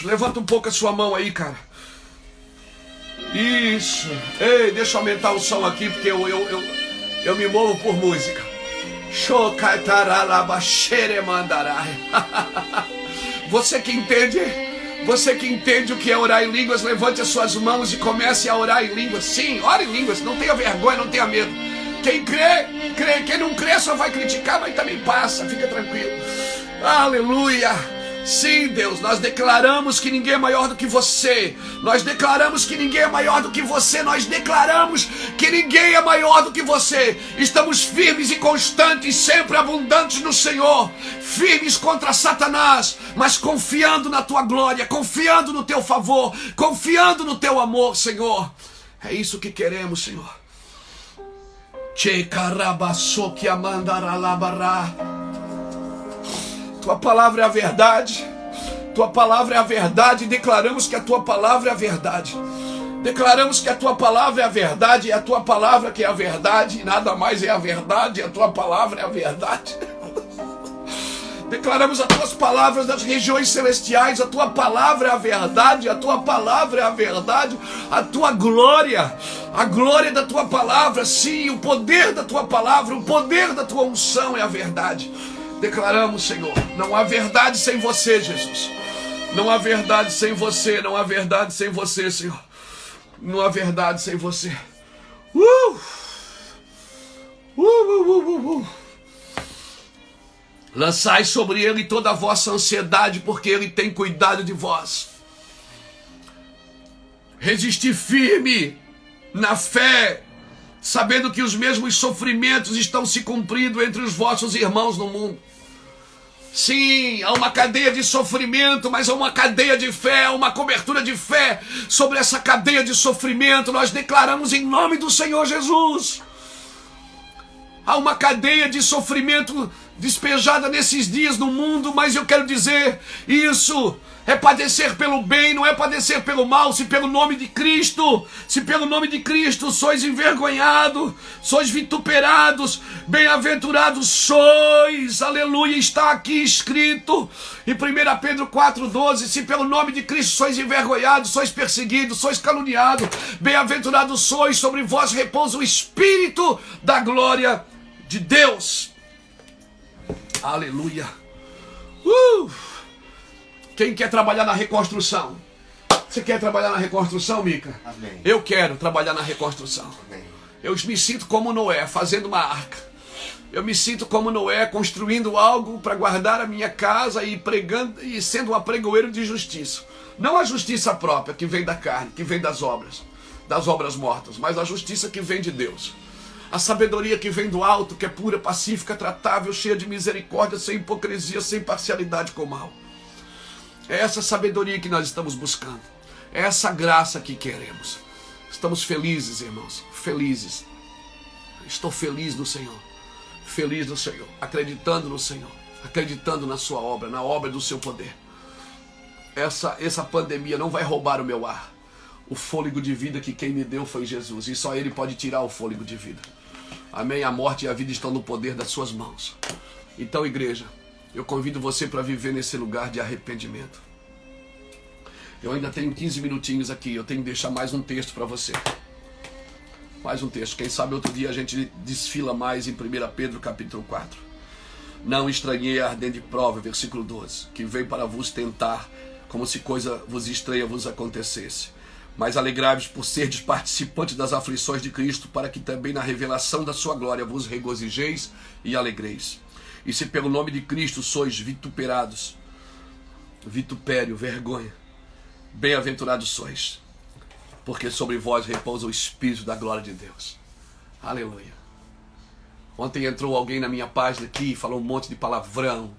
[SPEAKER 1] Levanta um pouco a sua mão aí, cara. Isso. Ei, deixa eu aumentar o som aqui, porque eu me movo por música. Você que entende o que é orar em línguas, levante as suas mãos e comece a orar em línguas. Sim, ore em línguas, não tenha vergonha, não tenha medo. Quem crê, crê. Quem não crê só vai criticar, mas também passa, fica tranquilo. Aleluia. Sim, Deus, nós declaramos que ninguém é maior do que você. Nós declaramos que ninguém é maior do que você. Nós declaramos que ninguém é maior do que você. Estamos firmes e constantes, sempre abundantes no Senhor. Firmes contra Satanás, mas confiando na tua glória, confiando no teu favor, confiando no teu amor, Senhor. É isso que queremos, Senhor. Tua palavra é a verdade. Tua palavra é a verdade. Declaramos que a tua palavra é a verdade. Declaramos que a tua palavra é a verdade. E a tua palavra que é a verdade. E nada mais é a verdade. A tua palavra é a verdade. Declaramos as tuas palavras das regiões celestiais. A tua palavra é a verdade. A tua palavra é a verdade. A tua glória, a glória da tua palavra. Sim, o poder da tua palavra, o poder da tua unção é a verdade. Declaramos, Senhor, não há verdade sem você, Jesus. Não há verdade sem você, não há verdade sem você, Senhor. Não há verdade sem você. Lançai sobre ele toda a vossa ansiedade, porque ele tem cuidado de vós. Resistir firme na fé, sabendo que os mesmos sofrimentos estão se cumprindo entre os vossos irmãos no mundo. Sim, há uma cadeia de sofrimento, mas há uma cadeia de fé, uma cobertura de fé sobre essa cadeia de sofrimento. Nós declaramos em nome do Senhor Jesus. Há uma cadeia de sofrimento despejada nesses dias no mundo, mas eu quero dizer, isso é padecer pelo bem, não é padecer pelo mal. Se pelo nome de Cristo, se pelo nome de Cristo sois envergonhados, sois vituperados, bem-aventurados sois, aleluia, está aqui escrito em 1 Pedro 4,12, se pelo nome de Cristo sois envergonhados, sois perseguidos, sois caluniados, bem-aventurados sois, sobre vós repousa o Espírito da glória de Deus. Aleluia. Quem quer trabalhar na reconstrução? Você quer trabalhar na reconstrução, Mica?
[SPEAKER 2] Amém.
[SPEAKER 1] Eu quero trabalhar na reconstrução.
[SPEAKER 2] Amém.
[SPEAKER 1] Eu me sinto como Noé, fazendo uma arca. Eu me sinto como Noé, construindo algo para guardar a minha casa e pregando e sendo um apregoeiro de justiça. Não a justiça própria que vem da carne, que vem das obras mortas, mas a justiça que vem de Deus. A sabedoria que vem do alto, que é pura, pacífica, tratável, cheia de misericórdia, sem hipocrisia, sem parcialidade com o mal. É essa sabedoria que nós estamos buscando. É essa graça que queremos. Estamos felizes, irmãos, felizes. Estou feliz no Senhor. Feliz no Senhor, acreditando no Senhor, acreditando na sua obra, na obra do seu poder. Essa pandemia não vai roubar o meu ar. O fôlego de vida que quem me deu foi Jesus, e só Ele pode tirar o fôlego de vida. Amém? A morte e a vida estão no poder das suas mãos. Então, igreja, eu convido você para viver nesse lugar de arrependimento. Eu ainda tenho 15 minutinhos aqui, eu tenho que deixar mais um texto para você. Mais um texto, quem sabe outro dia a gente desfila mais em 1 Pedro capítulo 4. Não estranhei a ardente prova, versículo 12, que veio para vos tentar, como se coisa vos estranha vos acontecesse. Mas alegrai-vos por serdes participantes das aflições de Cristo, para que também na revelação da sua glória vos regozijeis e alegreis. E se pelo nome de Cristo sois vituperados, vitupério, vergonha, bem-aventurados sois, porque sobre vós repousa o Espírito da glória de Deus. Aleluia. Ontem entrou alguém na minha página aqui, falou um monte de palavrão,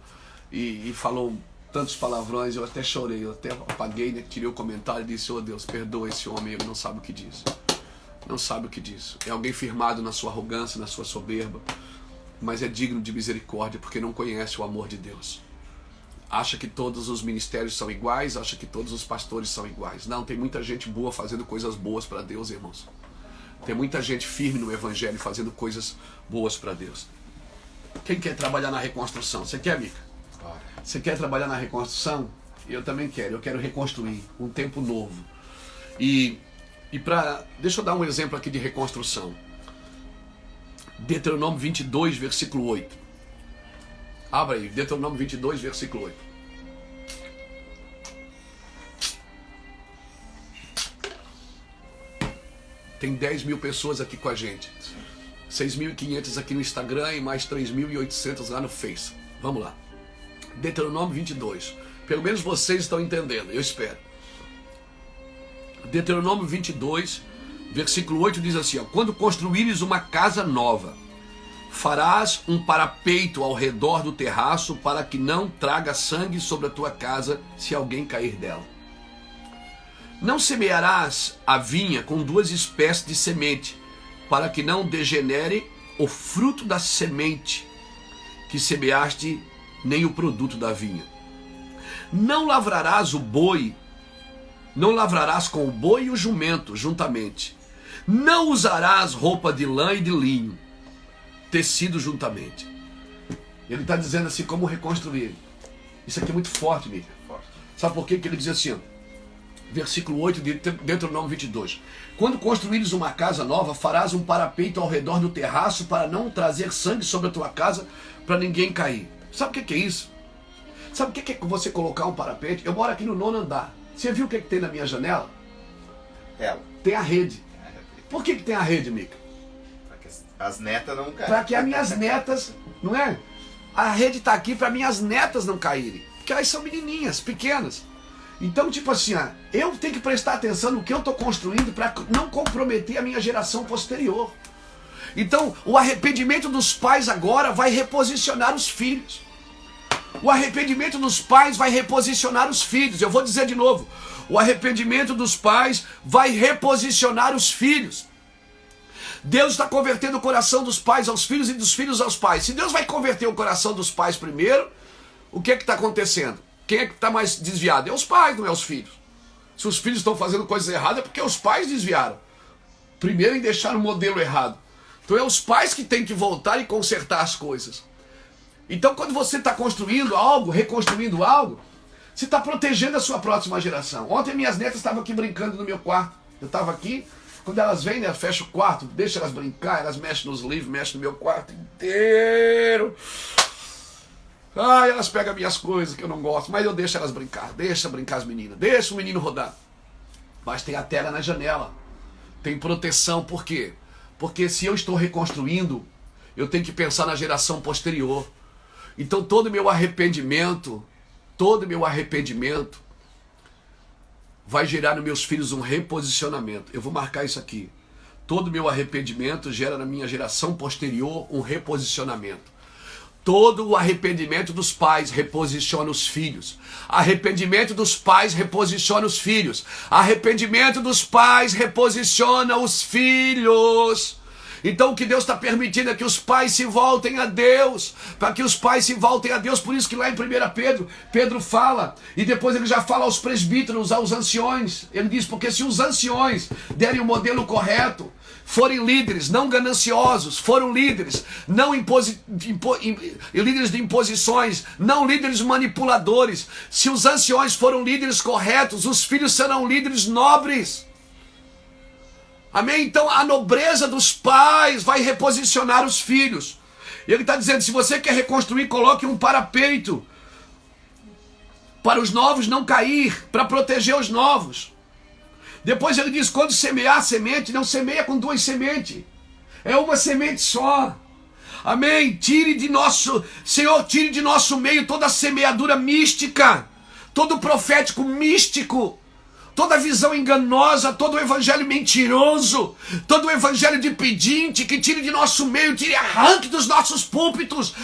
[SPEAKER 1] e falou tantos palavrões, eu até chorei, eu até apaguei, né, tirei o comentário e disse: oh Deus, perdoa esse homem, ele não sabe o que diz. Não sabe o que diz. É alguém firmado na sua arrogância, na sua soberba, mas é digno de misericórdia, porque não conhece o amor de Deus. Acha que todos os ministérios são iguais, acha que todos os pastores são iguais. Não, tem muita gente boa fazendo coisas boas para Deus, irmãos. Tem muita gente firme no Evangelho fazendo coisas boas para Deus. Quem quer trabalhar na reconstrução? Você quer, Mica? Você quer trabalhar na reconstrução? Eu também quero. Eu quero reconstruir um tempo novo. Deixa eu dar um exemplo aqui de reconstrução. Deuteronômio 22, versículo 8. Abra aí, Deuteronômio 22, versículo 8. Tem 10 mil pessoas aqui com a gente. 6.500 aqui no Instagram e mais 3.800 lá no Face. Vamos lá. Deuteronômio 22. Pelo menos vocês estão entendendo, eu espero. Deuteronômio 22, versículo 8 diz assim: ó, quando construíres uma casa nova, farás um parapeito ao redor do terraço para que não traga sangue sobre a tua casa se alguém cair dela. Não semearás a vinha com duas espécies de semente, para que não degenere o fruto da semente que semeaste, nem o produto da vinha. Não lavrarás com o boi e o jumento juntamente. Não usarás roupa de lã e de linho, tecido juntamente. Ele está dizendo assim, como reconstruir. Isso aqui é muito forte, Mica. Sabe por quê? Que ele diz assim, ó, versículo 8 de Deuteronômio 22. Quando construíres uma casa nova, farás um parapeito ao redor do terraço para não trazer sangue sobre a tua casa, para ninguém cair. Sabe o que é isso? Sabe o que é você colocar um parapeito? Eu moro aqui no 9º andar. Você viu o que tem na minha janela?
[SPEAKER 2] Ela.
[SPEAKER 1] Tem a rede. Por que tem a rede, Mica?
[SPEAKER 2] Para que as netas não caem.
[SPEAKER 1] Para que as minhas netas, não é? A rede está aqui para minhas netas não caírem. Porque elas são menininhas, pequenas. Então, tipo assim, eu tenho que prestar atenção no que eu estou construindo para não comprometer a minha geração posterior. Então, o arrependimento dos pais agora vai reposicionar os filhos. O arrependimento dos pais vai reposicionar os filhos. Eu vou dizer de novo. O arrependimento dos pais vai reposicionar os filhos. Deus está convertendo o coração dos pais aos filhos e dos filhos aos pais. Se Deus vai converter o coração dos pais primeiro, o que está acontecendo? Quem é que está mais desviado? É os pais, não é os filhos. Se os filhos estão fazendo coisas erradas, é porque os pais desviaram. Primeiro em deixar o modelo errado. Então é os pais que têm que voltar e consertar as coisas. Então quando você está construindo algo, reconstruindo algo, você está protegendo a sua próxima geração. Ontem minhas netas estavam aqui brincando no meu quarto. Eu estava aqui, quando elas vêm, né, eu fecho o quarto, deixo elas brincar, elas mexem nos livros, mexem no meu quarto inteiro. Ah, elas pegam minhas coisas que eu não gosto, mas eu deixo elas brincar. Deixa brincar as meninas. Deixa o menino rodar. Mas tem a tela na janela. Tem proteção. Por quê? Porque se eu estou reconstruindo, eu tenho que pensar na geração posterior. Então todo meu arrependimento vai gerar nos meus filhos um reposicionamento. Eu vou marcar isso aqui. Todo meu arrependimento gera na minha geração posterior um reposicionamento. Todo o arrependimento dos pais reposiciona os filhos. Arrependimento dos pais reposiciona os filhos. Arrependimento dos pais reposiciona os filhos. Então o que Deus está permitindo é que os pais se voltem a Deus. Para que os pais se voltem a Deus. Por isso que lá em 1 Pedro, Pedro fala. E depois ele já fala aos presbíteros, aos anciões. Ele diz, porque se os anciões derem o modelo correto, forem líderes, não gananciosos, foram líderes, não líderes de imposições, não líderes manipuladores. Se os anciões foram líderes corretos, os filhos serão líderes nobres. Amém? Então a nobreza dos pais vai reposicionar os filhos. Ele está dizendo, se você quer reconstruir, coloque um parapeito para os novos não cair, para proteger os novos. Depois ele diz, quando semear a semente, não semeia com 2 sementes. É uma semente só. Amém? Senhor, tire de nosso meio toda a semeadura mística, todo profético místico, toda visão enganosa, todo o evangelho mentiroso, todo o evangelho de pedinte, que tire de nosso meio, arranque dos nossos púlpitos,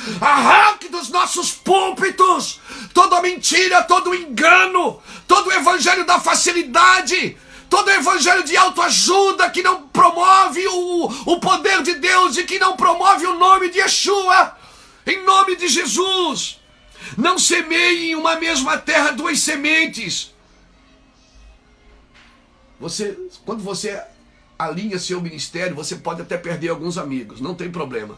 [SPEAKER 1] toda mentira, todo engano, todo o evangelho da facilidade, todo o evangelho de autoajuda que não promove o poder de Deus e que não promove o nome de Yeshua, em nome de Jesus. Não semeie em uma mesma terra 2 sementes. Quando você alinha seu ministério, você pode até perder alguns amigos, não tem problema.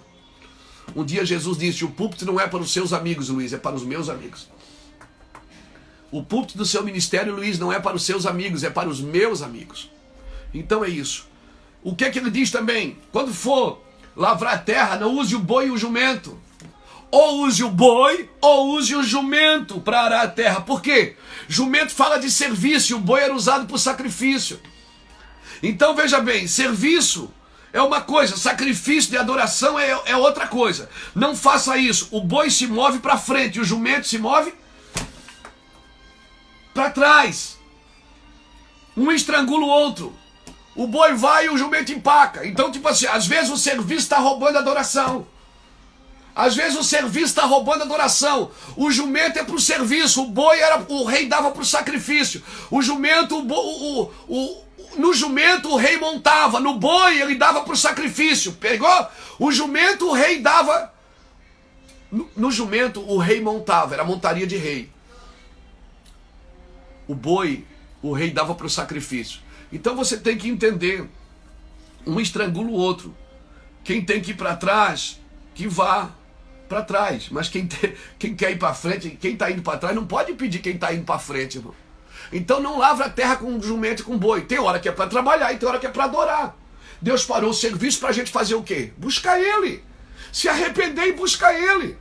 [SPEAKER 1] Um dia Jesus disse, o púlpito não é para os seus amigos, Luiz, é para os meus amigos. O púlpito do seu ministério, Luiz, não é para os seus amigos, é para os meus amigos. Então é isso. O que é que ele diz também? Quando for lavrar a terra, não use o boi e o jumento. Ou use o boi, ou use o jumento para arar a terra. Por quê? Jumento fala de serviço, e o boi era usado por sacrifício. Então veja bem, serviço é uma coisa, sacrifício de adoração é outra coisa. Não faça isso. O boi se move para frente, e o jumento se move para trás. Um estrangula o outro. O boi vai e o jumento empaca. Então, tipo assim, às vezes o serviço está roubando a adoração. Às vezes o serviço está roubando a adoração. O jumento é para o serviço. O rei dava para o sacrifício. O jumento, no jumento o rei montava. No boi ele dava para o sacrifício. Pegou? O jumento o rei dava. No jumento o rei montava. Era a montaria de rei. O boi o rei dava para o sacrifício. Então você tem que entender. Um estrangula o outro. Quem tem que ir para trás, que vá para trás. Mas quem quer ir para frente, quem está indo para trás, não pode impedir quem está indo para frente, irmão. Então não lavra a terra com jumento e com boi. Tem hora que é para trabalhar e tem hora que é para adorar. Deus parou o serviço para a gente fazer o quê? Buscar Ele. Se arrepender e buscar Ele.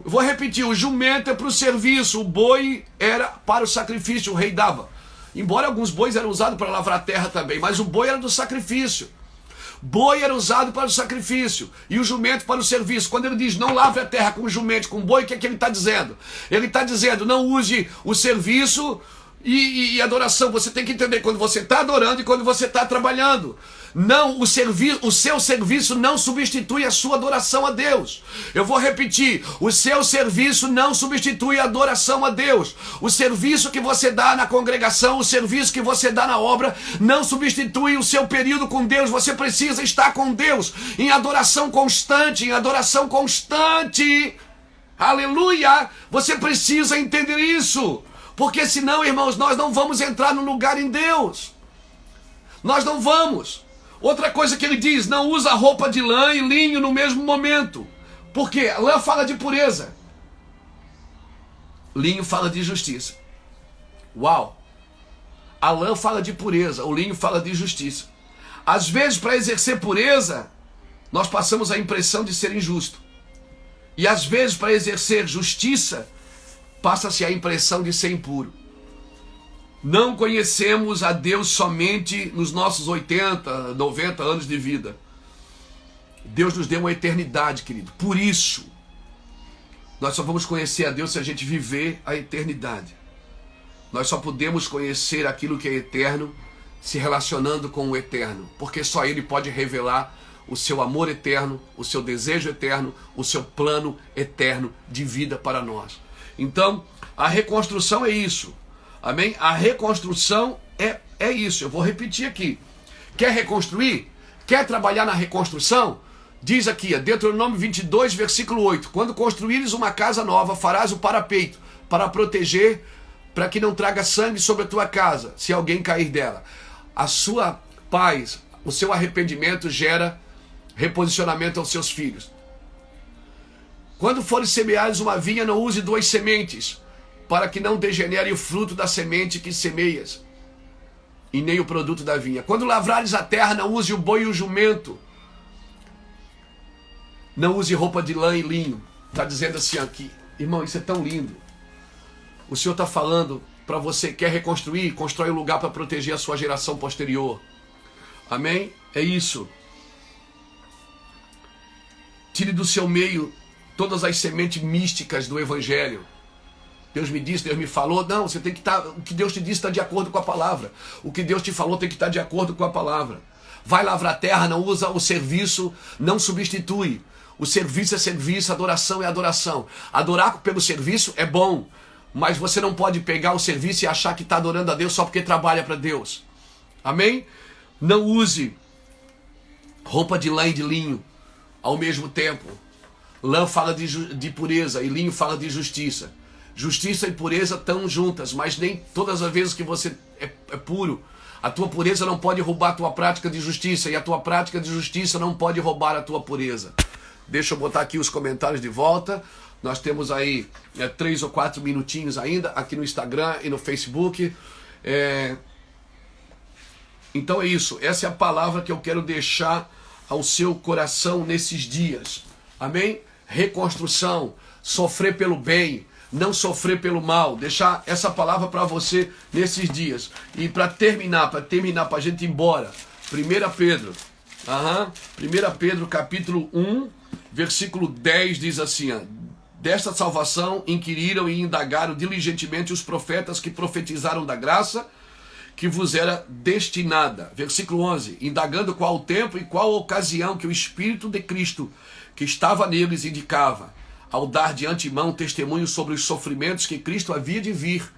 [SPEAKER 1] Eu vou repetir, o jumento é para o serviço, o boi era para o sacrifício, o rei dava. Embora alguns bois eram usados para lavrar a terra também, mas o boi era do sacrifício. Boi era usado para o sacrifício e o jumento para o serviço. Quando ele diz não lavre a terra com jumento, com boi, o que é que ele está dizendo? Ele está dizendo não use o serviço e adoração. Você tem que entender quando você está adorando e quando você está trabalhando. Não, o seu serviço não substitui a sua adoração a Deus. Eu vou repetir, o seu serviço não substitui a adoração a Deus. O serviço que você dá na congregação, o serviço que você dá na obra, não substitui o seu período com Deus. Você precisa estar com Deus em adoração constante, Aleluia! Você precisa entender isso. Porque senão, irmãos, nós não vamos entrar no lugar em Deus. Nós não vamos. Outra coisa que ele diz, não usa roupa de lã e linho no mesmo momento. Por quê? A lã fala de pureza. Linho fala de justiça. Uau! A lã fala de pureza, o linho fala de justiça. Às vezes, para exercer pureza, nós passamos a impressão de ser injusto. E às vezes, para exercer justiça, passa-se a impressão de ser impuro. Não conhecemos a Deus somente nos nossos 80, 90 anos de vida. Deus nos deu uma eternidade, querido. Por isso, nós só vamos conhecer a Deus se a gente viver a eternidade. Nós só podemos conhecer aquilo que é eterno se relacionando com o eterno, porque só Ele pode revelar o seu amor eterno, o seu desejo eterno, o seu plano eterno de vida para nós. Então, a reconstrução é isso. Amém? A reconstrução é isso. Eu vou repetir aqui. Quer reconstruir? Quer trabalhar na reconstrução? Diz aqui, Deuteronômio 22, versículo 8. Quando construíres uma casa nova, farás o parapeito para proteger, para que não traga sangue sobre a tua casa, se alguém cair dela. A sua paz, o seu arrependimento gera reposicionamento aos seus filhos. Quando fores semeares uma vinha, não use 2 sementes, para que não degenere o fruto da semente que semeias, e nem o produto da vinha. Quando lavrares a terra, não use o boi e o jumento. Não use roupa de lã e linho. Está dizendo assim aqui. Irmão, isso é tão lindo. O Senhor está falando para você, quer reconstruir? Constrói um lugar para proteger a sua geração posterior. Amém? É isso. Tire do seu meio todas as sementes místicas do Evangelho. Deus me disse, Deus me falou. Não, você tem que estar. O que Deus te disse está de acordo com a palavra. O que Deus te falou tem que estar de acordo com a palavra. Vai lavrar a terra, não usa o serviço, não substitui. O serviço é serviço, adoração é adoração. Adorar pelo serviço é bom, mas você não pode pegar o serviço e achar que está adorando a Deus só porque trabalha para Deus. Amém? Não use roupa de lã e de linho ao mesmo tempo. Lã fala de pureza e linho fala de justiça. Justiça e pureza estão juntas, mas nem todas as vezes que você é puro, a tua pureza não pode roubar a tua prática de justiça, e a tua prática de justiça não pode roubar a tua pureza. Deixa eu botar aqui os comentários de volta. Nós temos aí 3 ou 4 minutinhos ainda aqui no Instagram e no Facebook. Então é isso. Essa é a palavra que eu quero deixar ao seu coração nesses dias. Amém? Reconstrução, sofrer pelo bem, não sofrer pelo mal. Deixar essa palavra para você nesses dias. E para terminar, para a gente ir embora. 1 Pedro. 1 Pedro capítulo 1, versículo 10 diz assim, desta salvação inquiriram e indagaram diligentemente os profetas que profetizaram da graça que vos era destinada. Versículo 11, indagando qual o tempo e qual a ocasião que o Espírito de Cristo que estava neles indicava, ao dar de antemão testemunho sobre os sofrimentos que Cristo havia de vir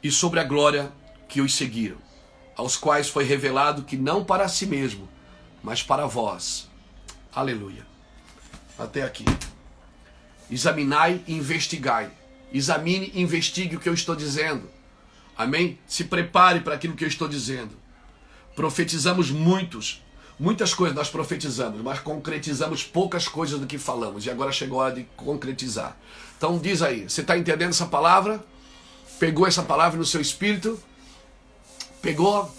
[SPEAKER 1] e sobre a glória que os seguiram, aos quais foi revelado que não para si mesmo, mas para vós. Aleluia. Até aqui. Examinai e investigai. Examine e investigue o que eu estou dizendo. Amém? Se prepare para aquilo que eu estou dizendo. Profetizamos muitas coisas nós profetizamos, mas concretizamos poucas coisas do que falamos. E agora chegou a hora de concretizar. Então diz aí, você está entendendo essa palavra? Pegou essa palavra no seu espírito? Pegou?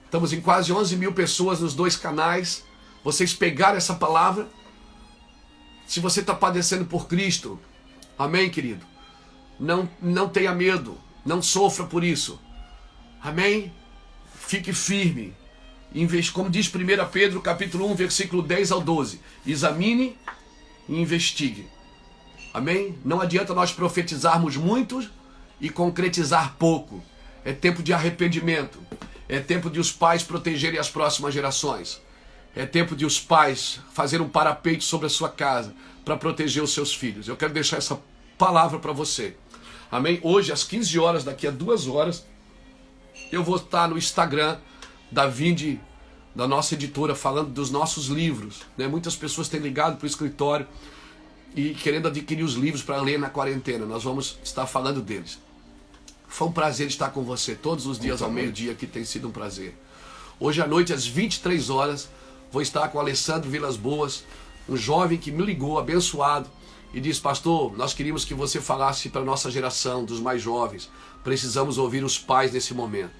[SPEAKER 1] Estamos em quase 11 mil pessoas nos 2 canais. Vocês pegaram essa palavra? Se você está padecendo por Cristo, amém, querido? Não tenha medo, não sofra por isso. Amém? Fique firme. Como diz 1 Pedro, capítulo 1, versículo 10 ao 12. Examine e investigue. Amém? Não adianta nós profetizarmos muito e concretizar pouco. É tempo de arrependimento. É tempo de os pais protegerem as próximas gerações. É tempo de os pais fazer um parapeito sobre a sua casa para proteger os seus filhos. Eu quero deixar essa palavra para você. Amém? Hoje, às 15 horas, daqui a 2 horas, eu vou estar no Instagram da Vinde, da nossa editora, falando dos nossos livros. Né? Muitas pessoas têm ligado para o escritório e querendo adquirir os livros para ler na quarentena. Nós vamos estar falando deles. Foi um prazer estar com você todos os dias ao meio-dia, que tem sido um prazer. Hoje à noite, às 23 horas, vou estar com o Alessandro Vilas Boas, um jovem que me ligou, abençoado, e disse: pastor, nós queríamos que você falasse para a nossa geração, dos mais jovens. Precisamos ouvir os pais nesse momento.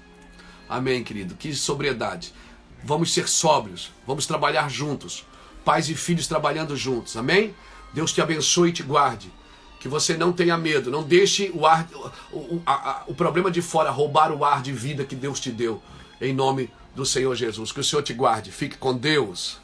[SPEAKER 1] Amém, querido? Que sobriedade. Vamos ser sóbrios, vamos trabalhar juntos. Pais e filhos trabalhando juntos, amém? Deus te abençoe e te guarde. Que você não tenha medo, não deixe o problema de fora roubar o ar de vida que Deus te deu. Em nome do Senhor Jesus. Que o Senhor te guarde. Fique com Deus.